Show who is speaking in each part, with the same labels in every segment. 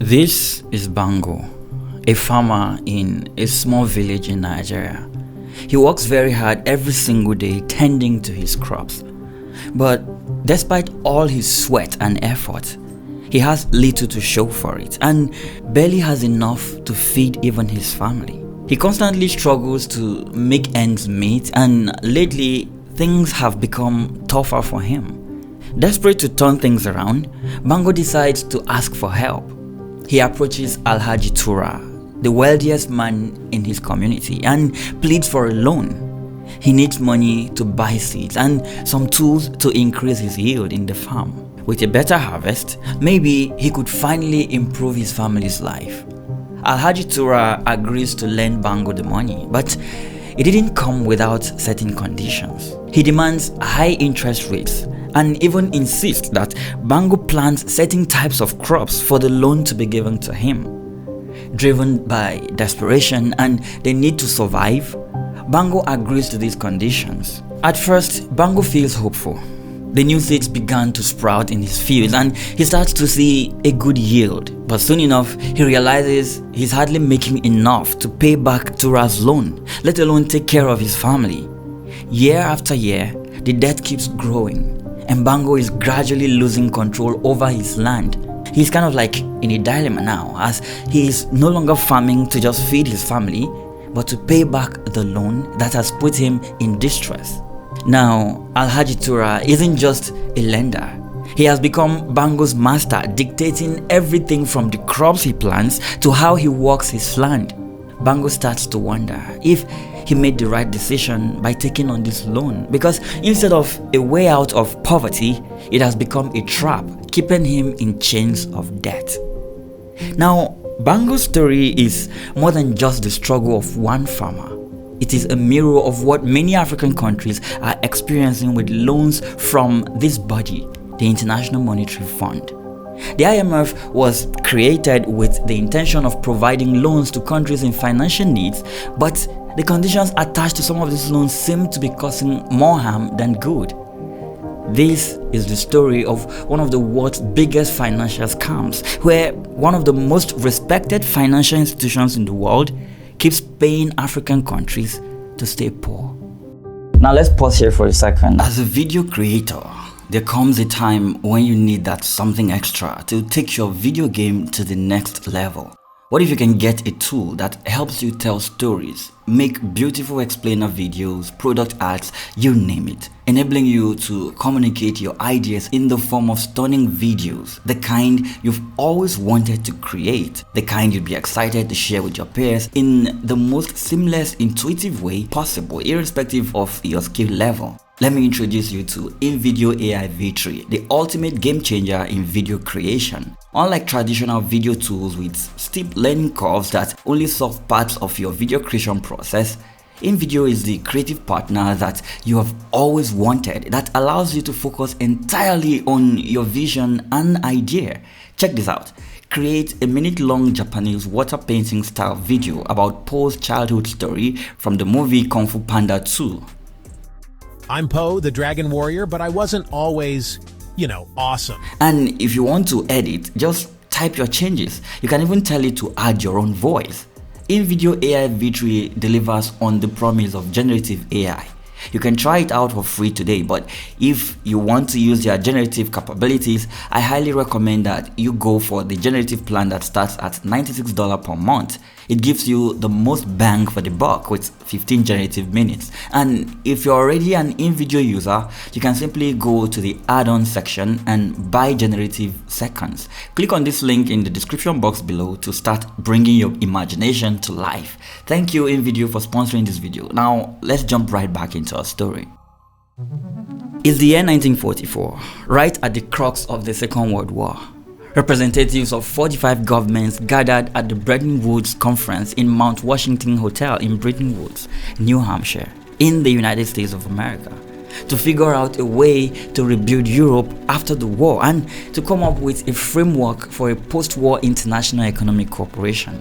Speaker 1: This is Bango, a farmer in a small village in Nigeria. He works very hard every single day tending to his crops. But despite all his sweat and effort, he has little to show for it and barely has enough to feed even his family. He constantly struggles to make ends meet, and lately things have become tougher for him. Desperate to turn things around, Bango decides to ask for help. He approaches Alhaji Tura, the wealthiest man in his community, and pleads for a loan. He needs money to buy seeds and some tools to increase his yield in the farm. With a better harvest, maybe he could finally improve his family's life. Alhaji Tura agrees to lend Bango the money, but it didn't come without certain conditions. He demands high interest rates and even insists that Bango plants certain types of crops for the loan to be given to him. Driven by desperation and the need to survive, Bango agrees to these conditions. At first, Bango feels hopeful. The new seeds began to sprout in his fields and he starts to see a good yield. But soon enough, he realizes he's hardly making enough to pay back Tura's loan, let alone take care of his family. Year after year, the debt keeps growing, and Bango is gradually losing control over his land. He's kind of like in a dilemma now, as he is no longer farming to just feed his family, but to pay back the loan that has put him in distress. Now, Alhaji Tura isn't just a lender. He has become Bango's master, dictating everything from the crops he plants to how he works his land. Bango starts to wonder if he made the right decision by taking on this loan, because instead of a way out of poverty, it has become a trap, keeping him in chains of debt. Now, Bango's story is more than just the struggle of one farmer. It is a mirror of what many African countries are experiencing with loans from this body, the International Monetary Fund. The IMF was created with the intention of providing loans to countries in financial needs, but the conditions attached to some of these loans seem to be causing more harm than good. This is the story of one of the world's biggest financial scams, where one of the most respected financial institutions in the world keeps paying African countries to stay poor. Now let's pause here for a second. As a video creator, there comes a time when you need that something extra to take your video game to the next level. What if you can get a tool that helps you tell stories, make beautiful explainer videos, product ads, you name it, enabling you to communicate your ideas in the form of stunning videos, the kind you've always wanted to create, the kind you'd be excited to share with your peers in the most seamless, intuitive way possible, irrespective of your skill level. Let me introduce you to InVideo AI V3, the ultimate game changer in video creation. Unlike traditional video tools with steep learning curves that only solve parts of your video creation process, InVideo is the creative partner that you have always wanted, that allows you to focus entirely on your vision and idea. Check this out. Create a minute-long Japanese water painting style video about Po's childhood story from the movie Kung Fu Panda 2.
Speaker 2: I'm Po, the Dragon Warrior, but I wasn't always, awesome.
Speaker 1: And if you want to edit, just type your changes. You can even tell it to add your own voice. InVideo AI V3 delivers on the promise of generative AI. You can try it out for free today, but if you want to use their generative capabilities, I highly recommend that you go for the generative plan that starts at $96 per month. It gives you the most bang for the buck with 15 generative minutes. And if you're already an InVideo user, you can simply go to the add-on section and buy generative seconds. Click on this link in the description box below to start bringing your imagination to life. Thank you InVideo for sponsoring this video. Now let's jump right back into our story. It's the year 1944, right at the crux of the Second World War. Representatives of 45 governments gathered at the Bretton Woods Conference in Mount Washington Hotel in Bretton Woods, New Hampshire, in the United States of America, to figure out a way to rebuild Europe after the war and to come up with a framework for a post-war international economic cooperation.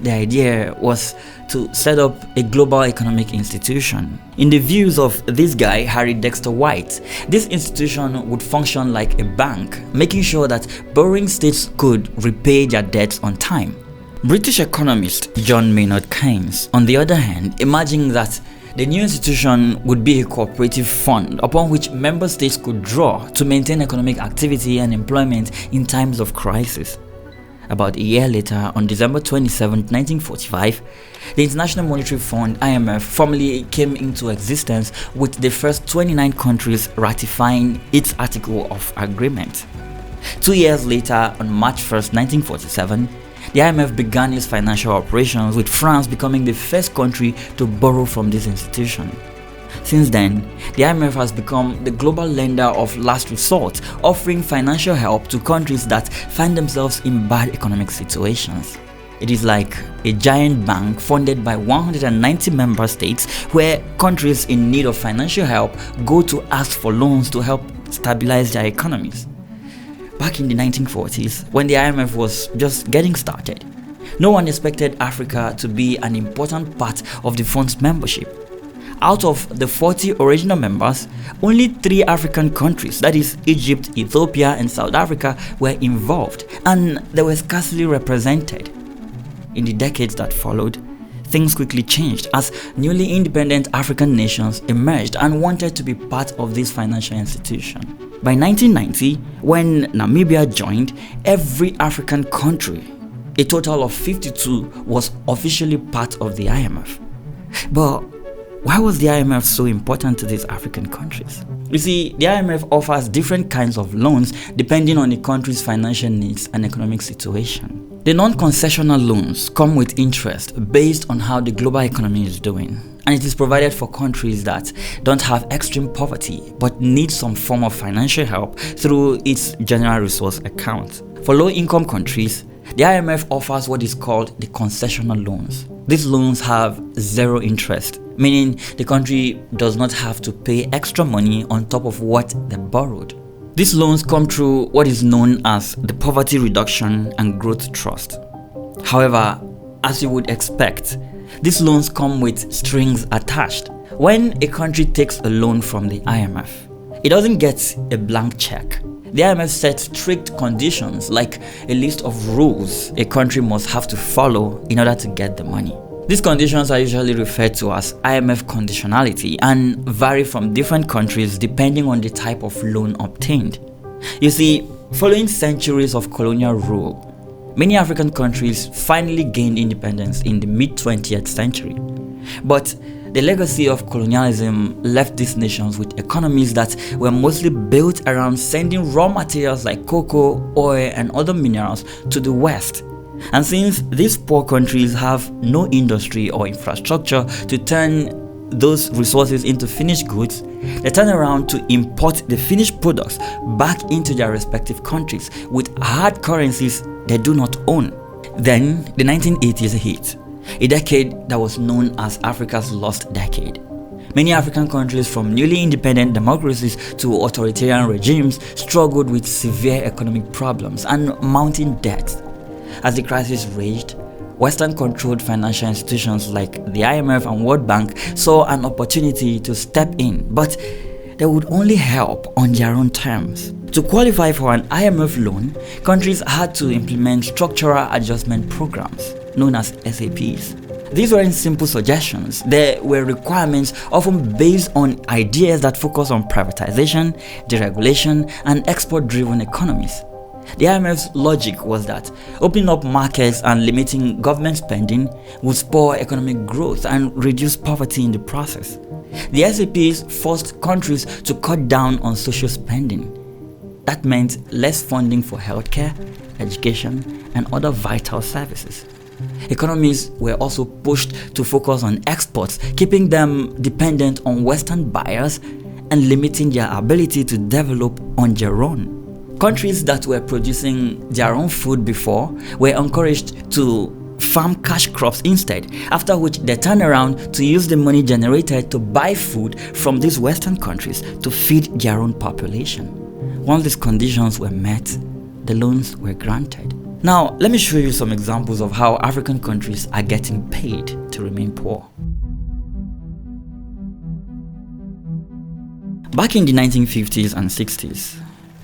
Speaker 1: The idea was to set up a global economic institution. In the views of this guy, Harry Dexter White, this institution would function like a bank, making sure that borrowing states could repay their debts on time. British economist John Maynard Keynes, on the other hand, imagined that the new institution would be a cooperative fund upon which member states could draw to maintain economic activity and employment in times of crisis. About a year later, on December 27, 1945, the International Monetary Fund (IMF) formally came into existence, with the first 29 countries ratifying its Article of Agreement. 2 years later, on March 1, 1947, the IMF began its financial operations, with France becoming the first country to borrow from this institution. Since then, the IMF has become the global lender of last resort, offering financial help to countries that find themselves in bad economic situations. It is like a giant bank funded by 190 member states, where countries in need of financial help go to ask for loans to help stabilize their economies. Back in the 1940s, when the IMF was just getting started, no one expected Africa to be an important part of the fund's membership. Out of the 40 original members, only 3 African countries, that is Egypt, Ethiopia, and South Africa, were involved, and they were scarcely represented. In the decades that followed, things quickly changed as newly independent African nations emerged and wanted to be part of this financial institution. By 1990, when Namibia joined, every African country, a total of 52, was officially part of the IMF. But why was the IMF so important to these African countries? You see, the IMF offers different kinds of loans depending on the country's financial needs and economic situation. The non-concessional loans come with interest based on how the global economy is doing, and it is provided for countries that don't have extreme poverty but need some form of financial help through its general resource account. For low-income countries, the IMF offers what is called the concessional loans. These loans have zero interest, meaning the country does not have to pay extra money on top of what they borrowed. These loans come through what is known as the Poverty Reduction and Growth Trust. However, as you would expect, these loans come with strings attached. When a country takes a loan from the IMF, it doesn't get a blank check. The IMF sets strict conditions, like a list of rules a country must have to follow in order to get the money. These conditions are usually referred to as IMF conditionality and vary from different countries depending on the type of loan obtained. You see, following centuries of colonial rule, many African countries finally gained independence in the mid-20th century. But the legacy of colonialism left these nations with economies that were mostly built around sending raw materials like cocoa, oil, and other minerals to the West. And since these poor countries have no industry or infrastructure to turn those resources into finished goods, they turn around to import the finished products back into their respective countries with hard currencies they do not own. Then the 1980s hit, a decade that was known as Africa's lost decade. Many African countries, from newly independent democracies to authoritarian regimes, struggled with severe economic problems and mounting debts. As the crisis raged, Western-controlled financial institutions like the IMF and World Bank saw an opportunity to step in, but they would only help on their own terms. To qualify for an IMF loan, countries had to implement structural adjustment programs, known as SAPs. These weren't simple suggestions. They were requirements often based on ideas that focus on privatization, deregulation, and export-driven economies. The IMF's logic was that opening up markets and limiting government spending would spur economic growth and reduce poverty in the process. The SAPs forced countries to cut down on social spending. That meant less funding for healthcare, education, and other vital services. Economies were also pushed to focus on exports, keeping them dependent on Western buyers and limiting their ability to develop on their own. Countries that were producing their own food before were encouraged to farm cash crops instead, after which they turned around to use the money generated to buy food from these Western countries to feed their own population. Once these conditions were met, the loans were granted. Now, let me show you some examples of how African countries are getting paid to remain poor. Back in the 1950s and 60s,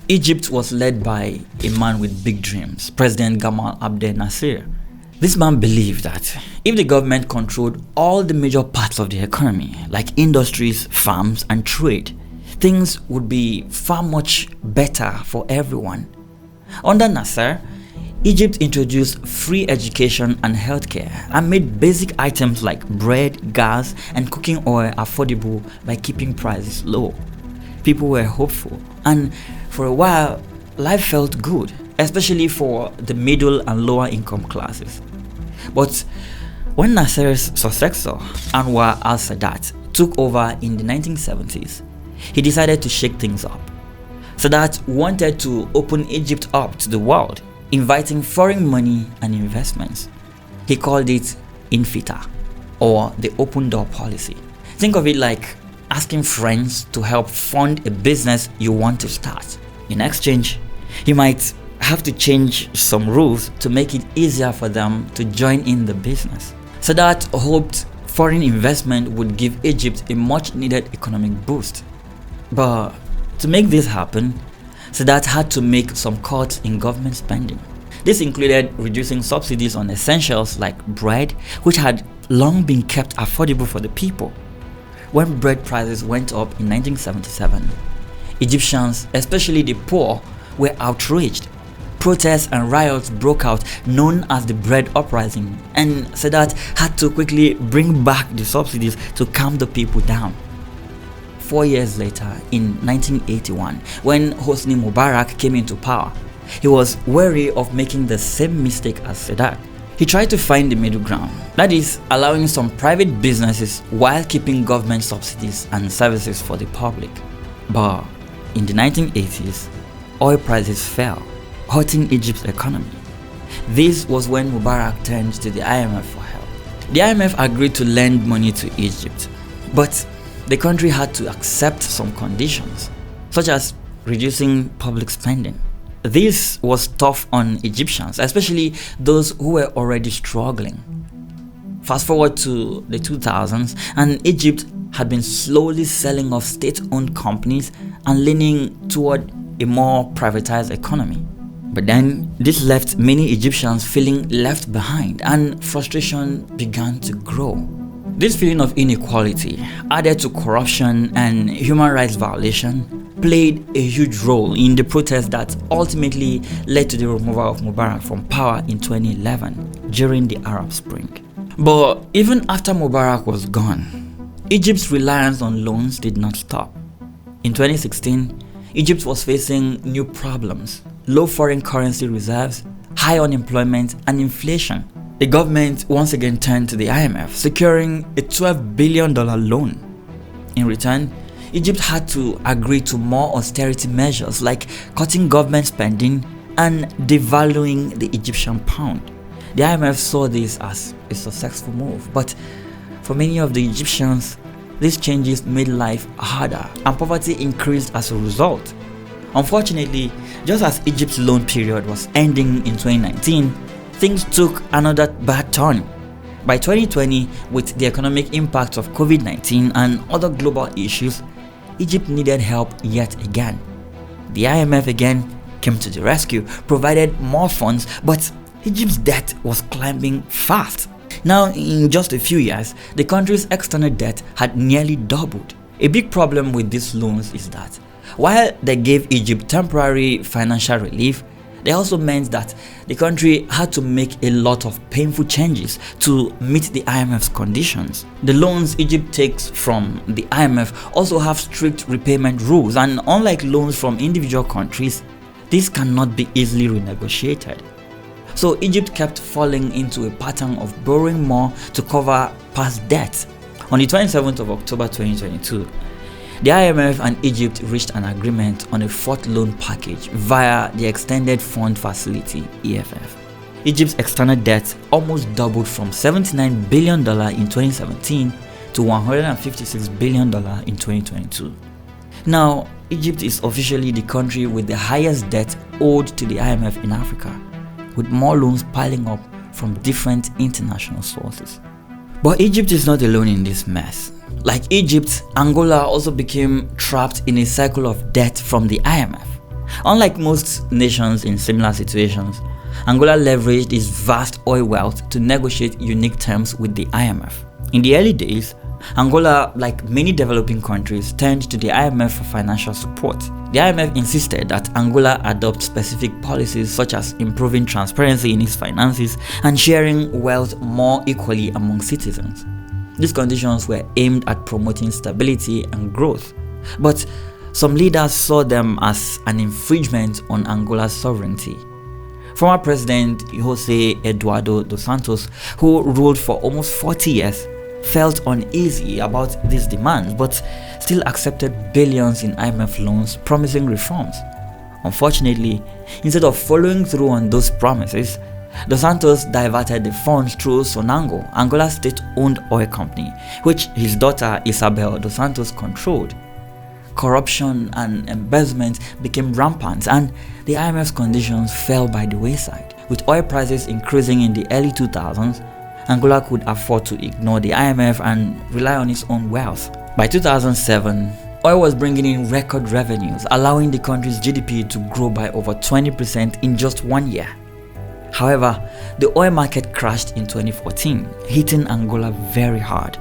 Speaker 1: Egypt was led by a man with big dreams, President Gamal Abdel Nasser. This man believed that if the government controlled all the major parts of the economy, like industries, farms, and trade, things would be far much better for everyone. Under Nasser, Egypt introduced free education and healthcare and made basic items like bread, gas, and cooking oil affordable by keeping prices low. People were hopeful, and for a while, life felt good, especially for the middle and lower income classes. But when Nasser's successor, Anwar al-Sadat, took over in the 1970s, he decided to shake things up. Sadat wanted to open Egypt up to the world, inviting foreign money and investments. He called it Infita, or the open door policy. Think of it like asking friends to help fund a business you want to start. In exchange, you might have to change some rules to make it easier for them to join in the business. Sadat hoped foreign investment would give Egypt a much needed economic boost. But to make this happen, Sadat had to make some cuts in government spending. This included reducing subsidies on essentials like bread, which had long been kept affordable for the people. When bread prices went up in 1977, Egyptians, especially the poor, were outraged. Protests and riots broke out, known as the Bread Uprising, and Sadat had to quickly bring back the subsidies to calm the people down. 4 years later, in 1981, when Hosni Mubarak came into power, he was wary of making the same mistake as Sadat. He tried to find the middle ground, that is, allowing some private businesses while keeping government subsidies and services for the public. But in the 1980s, oil prices fell, hurting Egypt's economy. This was when Mubarak turned to the IMF for help. The IMF agreed to lend money to Egypt, but the country had to accept some conditions, such as reducing public spending. This was tough on Egyptians, especially those who were already struggling. Fast forward to the 2000s, and Egypt had been slowly selling off state-owned companies and leaning toward a more privatized economy. But then this left many Egyptians feeling left behind, and frustration began to grow. This feeling of inequality, added to corruption and human rights violation, played a huge role in the protests that ultimately led to the removal of Mubarak from power in 2011 during the Arab Spring. But even after Mubarak was gone, Egypt's reliance on loans did not stop. In 2016, Egypt was facing new problems: low foreign currency reserves, high unemployment, and inflation. The government once again turned to the IMF, securing a $12 billion loan. In return, Egypt had to agree to more austerity measures like cutting government spending and devaluing the Egyptian pound. The IMF saw this as a successful move, but for many of the Egyptians, these changes made life harder and poverty increased as a result. Unfortunately, just as Egypt's loan period was ending in 2019, things took another bad turn. By 2020, with the economic impact of COVID-19 and other global issues, Egypt needed help yet again. The IMF again came to the rescue, provided more funds, but Egypt's debt was climbing fast. Now, in just a few years, the country's external debt had nearly doubled. A big problem with these loans is that while they gave Egypt temporary financial relief, they also meant that the country had to make a lot of painful changes to meet the IMF's conditions. The loans Egypt takes from the IMF also have strict repayment rules, and unlike loans from individual countries, this cannot be easily renegotiated. So Egypt kept falling into a pattern of borrowing more to cover past debts. On the 27th of October 2022, the IMF and Egypt reached an agreement on a fourth loan package via the Extended Fund Facility (EFF). Egypt's external debt almost doubled from $79 billion in 2017 to $156 billion in 2022. Now, Egypt is officially the country with the highest debt owed to the IMF in Africa. with more loans piling up from different international sources. But Egypt is not alone in this mess. Like Egypt, Angola also became trapped in a cycle of debt from the IMF. Unlike most nations in similar situations, Angola leveraged its vast oil wealth to negotiate unique terms with the IMF. In the early days, Angola, like many developing countries, turned to the IMF for financial support. The IMF insisted that Angola adopt specific policies such as improving transparency in its finances and sharing wealth more equally among citizens. These conditions were aimed at promoting stability and growth, but some leaders saw them as an infringement on Angola's sovereignty. Former President José Eduardo dos Santos, who ruled for almost 40 years, felt uneasy about these demands but still accepted billions in IMF loans promising reforms. Unfortunately, instead of following through on those promises, Dos Santos diverted the funds through Sonangol, Angola's state-owned oil company, which his daughter Isabel dos Santos controlled. Corruption and embezzlement became rampant and the IMF's conditions fell by the wayside. With oil prices increasing in the early 2000s, Angola could afford to ignore the IMF and rely on its own wealth. By 2007, oil was bringing in record revenues, allowing the country's GDP to grow by over 20% in just 1 year. However, the oil market crashed in 2014, hitting Angola very hard.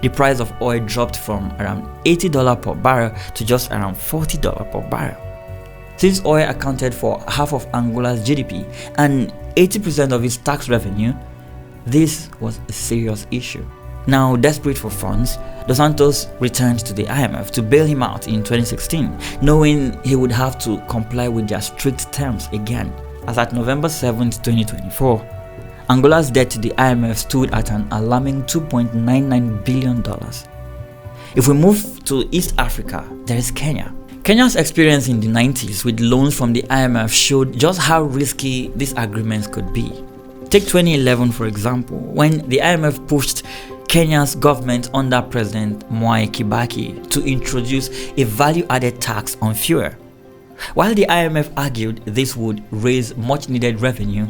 Speaker 1: The price of oil dropped from around $80 per barrel to just around $40 per barrel. Since oil accounted for half of Angola's GDP and 80% of its tax revenue, this was a serious issue. Now desperate for funds, Dos Santos returned to the IMF to bail him out in 2016, knowing he would have to comply with their strict terms again. As at November 7, 2024, Angola's debt to the IMF stood at an alarming $2.99 billion. If we move to East Africa, there is Kenya. Kenya's experience in the 90s with loans from the IMF showed just how risky these agreements could be. Take 2011 for example, when the IMF pushed Kenya's government under President Mwai Kibaki to introduce a value-added tax on fuel. While the IMF argued this would raise much-needed revenue,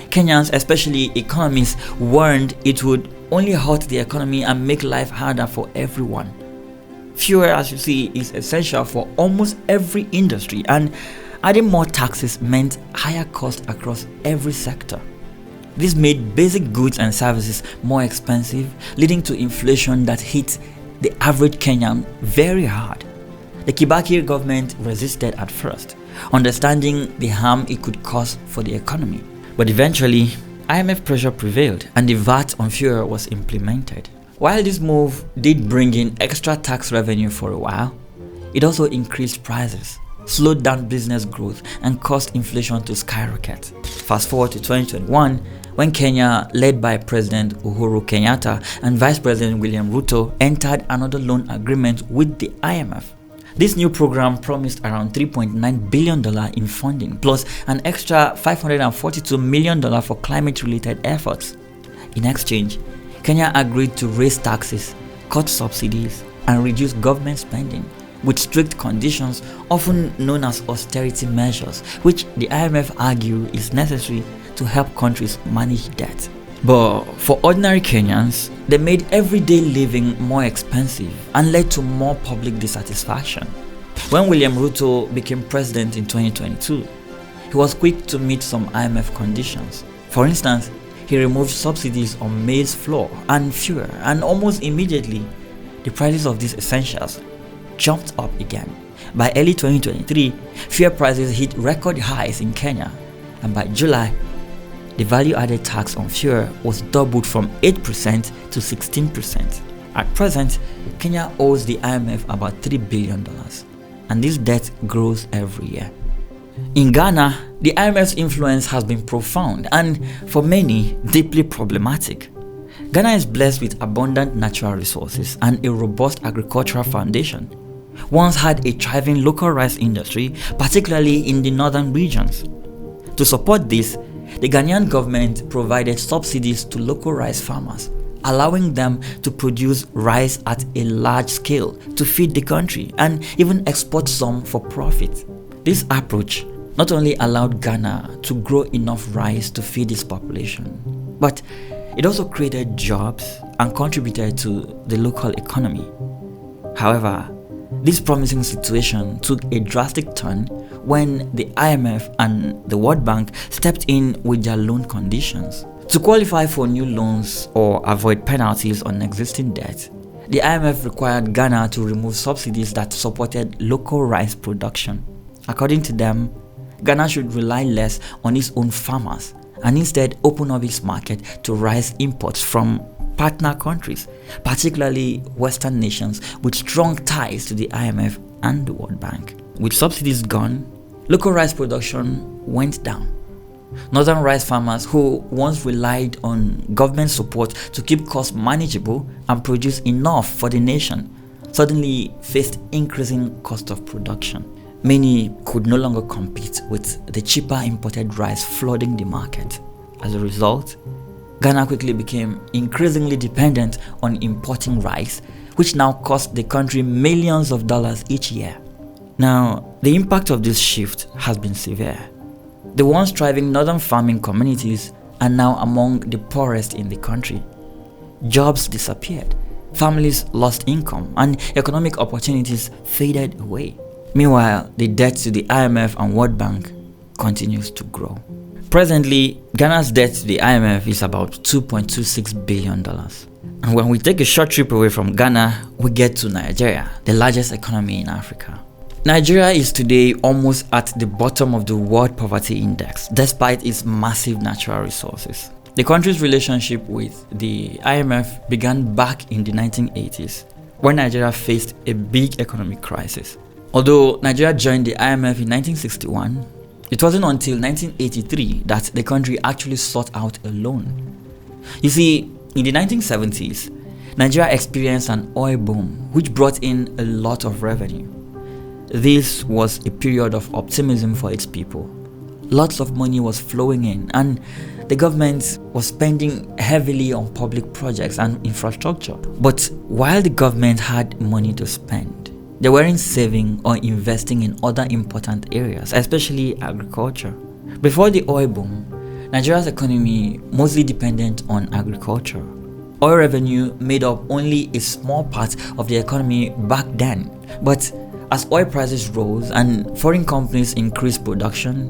Speaker 1: Kenyans, especially economists, warned it would only hurt the economy and make life harder for everyone. Fuel, as you see, is essential for almost every industry, and adding more taxes meant higher costs across every sector. This made basic goods and services more expensive, leading to inflation that hit the average Kenyan very hard. The Kibaki government resisted at first, understanding the harm it could cause for the economy. But eventually, IMF pressure prevailed and the VAT on fuel was implemented. While this move did bring in extra tax revenue for a while, it also increased prices, slowed down business growth, and caused inflation to skyrocket. Fast forward to 2021, when Kenya, led by President Uhuru Kenyatta and Vice President William Ruto, entered another loan agreement with the IMF. This new program promised around $3.9 billion in funding, plus an extra $542 million for climate-related efforts. In exchange, Kenya agreed to raise taxes, cut subsidies, and reduce government spending, with strict conditions often known as austerity measures, which the IMF argue is necessary to help countries manage debt. But for ordinary Kenyans, they made everyday living more expensive and led to more public dissatisfaction. When William Ruto became president in 2022, he was quick to meet some IMF conditions. For instance, he removed subsidies on maize flour and fuel, and almost immediately, the prices of these essentials jumped up again. By early 2023, fuel prices hit record highs in Kenya, and by July, the value-added tax on fuel was doubled from 8% to 16%. At present, Kenya owes the IMF about $3 billion, and this debt grows every year. In Ghana, the IMF's influence has been profound and, for many, deeply problematic. Ghana is blessed with abundant natural resources and a robust agricultural foundation. Once had a thriving local rice industry, particularly in the northern regions. To support this, the Ghanaian government provided subsidies to local rice farmers, allowing them to produce rice at a large scale to feed the country and even export some for profit. This approach not only allowed Ghana to grow enough rice to feed its population, but it also created jobs and contributed to the local economy. However, this promising situation took a drastic turn when the IMF and the World Bank stepped in with their loan conditions. To qualify for new loans or avoid penalties on existing debt, the IMF required Ghana to remove subsidies that supported local rice production. According to them, Ghana should rely less on its own farmers and instead open up its market to rice imports from partner countries, particularly Western nations with strong ties to the IMF and the World Bank. With subsidies gone, local rice production went down. Northern rice farmers who once relied on government support to keep costs manageable and produce enough for the nation suddenly faced increasing cost of production. Many could no longer compete with the cheaper imported rice flooding the market. As a result, Ghana quickly became increasingly dependent on importing rice, which now cost the country millions of dollars each year. Now, the impact of this shift has been severe. The once thriving northern farming communities are now among the poorest in the country. Jobs disappeared, families lost income, and economic opportunities faded away. Meanwhile, the debt to the IMF and World Bank continues to grow. Presently, Ghana's debt to the IMF is about $2.26 billion. And when we take a short trip away from Ghana, we get to Nigeria, the largest economy in Africa. Nigeria is today almost at the bottom of the World Poverty Index, despite its massive natural resources. The country's relationship with the IMF began back in the 1980s, when Nigeria faced a big economic crisis. Although Nigeria joined the IMF in 1961, it wasn't until 1983 that the country actually sought out a loan. You see, in the 1970s, Nigeria experienced an oil boom which brought in a lot of revenue. This was a period of optimism for its people. Lots of money was flowing in and the government was spending heavily on public projects and infrastructure. But while the government had money to spend, they weren't saving or investing in other important areas, especially agriculture. Before the oil boom, Nigeria's economy mostly depended on agriculture. Oil revenue made up only a small part of the economy back then, but as oil prices rose and foreign companies increased production,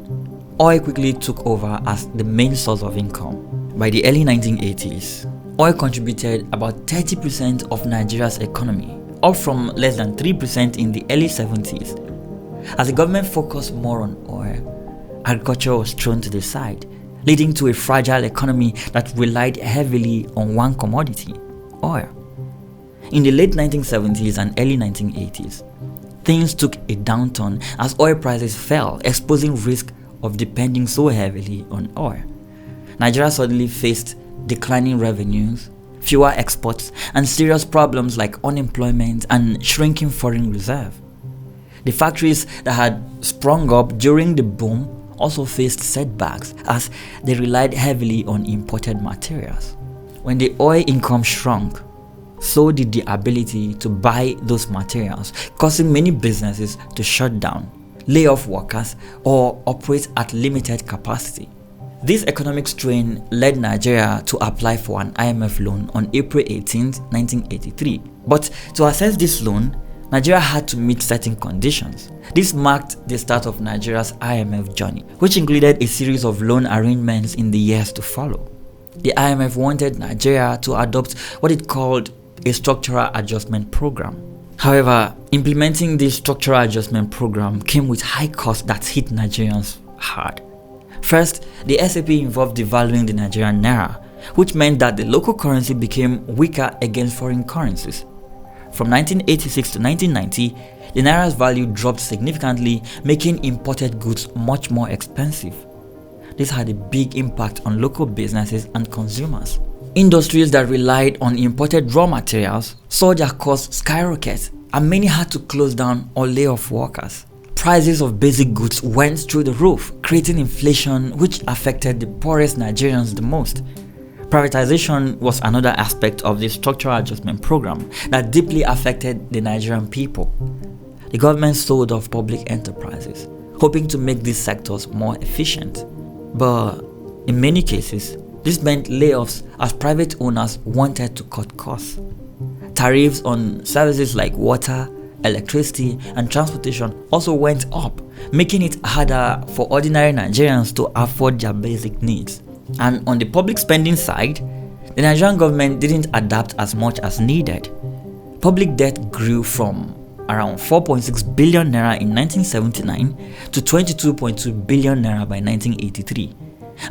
Speaker 1: oil quickly took over as the main source of income. By the early 1980s, oil contributed about 30% of Nigeria's economy, up from less than 3% in the early 70s. As the government focused more on oil, agriculture was thrown to the side, leading to a fragile economy that relied heavily on one commodity, oil. In the late 1970s and early 1980s, things took a downturn as oil prices fell, exposing risk of depending so heavily on oil. Nigeria suddenly faced declining revenues, fewer exports, and serious problems like unemployment and shrinking foreign reserve. The factories that had sprung up during the boom also faced setbacks as they relied heavily on imported materials. When the oil income shrunk, so did the ability to buy those materials, causing many businesses to shut down, lay off workers, or operate at limited capacity. This economic strain led Nigeria to apply for an IMF loan on April 18, 1983. But to access this loan, Nigeria had to meet certain conditions. This marked the start of Nigeria's IMF journey, which included a series of loan arrangements in the years to follow. The IMF wanted Nigeria to adopt what it called a structural adjustment program. However, implementing this structural adjustment program came with high costs that hit Nigerians hard. First, the SAP involved devaluing the Nigerian naira, which meant that the local currency became weaker against foreign currencies. From 1986 to 1990, the naira's value dropped significantly, making imported goods much more expensive. This had a big impact on local businesses and consumers. Industries that relied on imported raw materials saw their costs skyrocket, and many had to close down or lay off workers. Prices of basic goods went through the roof, creating inflation which affected the poorest Nigerians the most. Privatization was another aspect of the structural adjustment program that deeply affected the Nigerian people. The government sold off public enterprises, hoping to make these sectors more efficient. But in many cases, this meant layoffs as private owners wanted to cut costs. Tariffs on services like water, electricity, and transportation also went up, making it harder for ordinary Nigerians to afford their basic needs. And on the public spending side, the Nigerian government didn't adapt as much as needed. Public debt grew from around 4.6 billion naira in 1979 to 22.2 billion naira by 1983,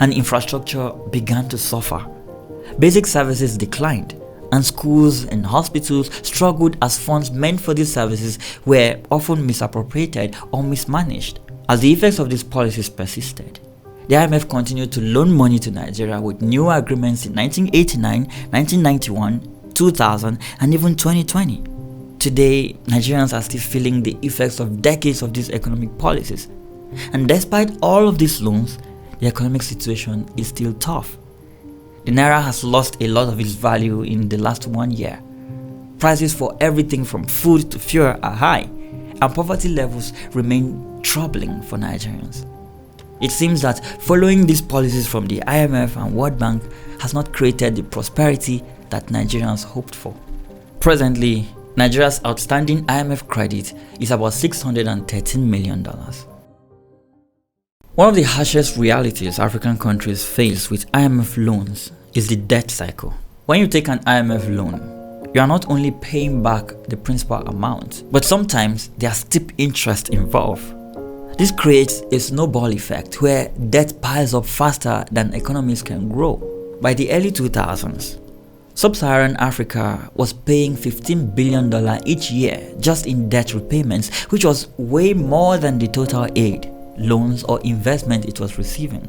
Speaker 1: and infrastructure began to suffer. Basic services declined, and schools and hospitals struggled as funds meant for these services were often misappropriated or mismanaged. As the effects of these policies persisted, the IMF continued to loan money to Nigeria with new agreements in 1989, 1991, 2000, and even 2020. Today, Nigerians are still feeling the effects of decades of these economic policies. And despite all of these loans, the economic situation is still tough. The naira has lost a lot of its value in the last 1 year. Prices for everything from food to fuel are high, and poverty levels remain troubling for Nigerians. It seems that following these policies from the IMF and World Bank has not created the prosperity that Nigerians hoped for. Presently, Nigeria's outstanding IMF credit is about $613 million. One of the harshest realities African countries face with IMF loans is the debt cycle. When you take an IMF loan, you are not only paying back the principal amount, but sometimes there are steep interest involved. This creates a snowball effect where debt piles up faster than economies can grow. By the early 2000s, Sub-Saharan Africa was paying $15 billion each year just in debt repayments, which was way more than the total aid, loans, or investment it was receiving.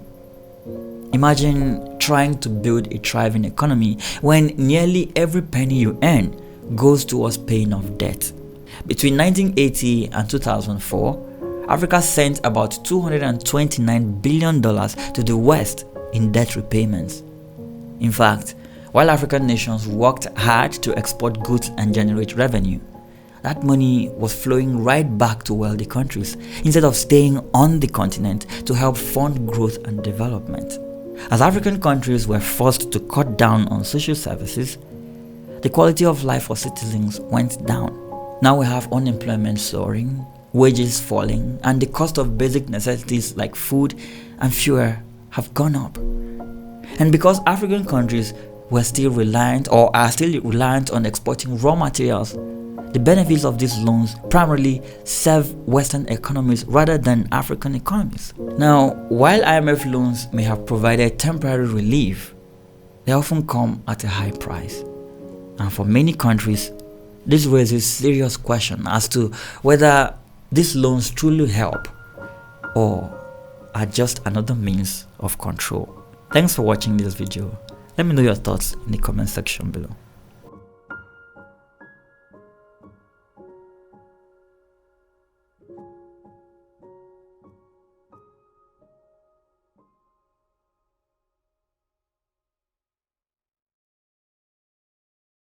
Speaker 1: Imagine trying to build a thriving economy when nearly every penny you earn goes towards paying off debt. Between 1980 and 2004, Africa sent about $229 billion to the West in debt repayments. In fact, while African nations worked hard to export goods and generate revenue, that money was flowing right back to wealthy countries instead of staying on the continent to help fund growth and development. As African countries were forced to cut down on social services, the quality of life for citizens went down. Now we have unemployment soaring, wages falling, and the cost of basic necessities like food and fuel have gone up. And because African countries were still reliant or are still reliant on exporting raw materials, the benefits of these loans primarily serve Western economies rather than African economies. Now, while IMF loans may have provided temporary relief, they often come at a high price. And for many countries, this raises serious questions as to whether these loans truly help or are just another means of control. Thanks for watching this video. Let me know your thoughts in the comment section below.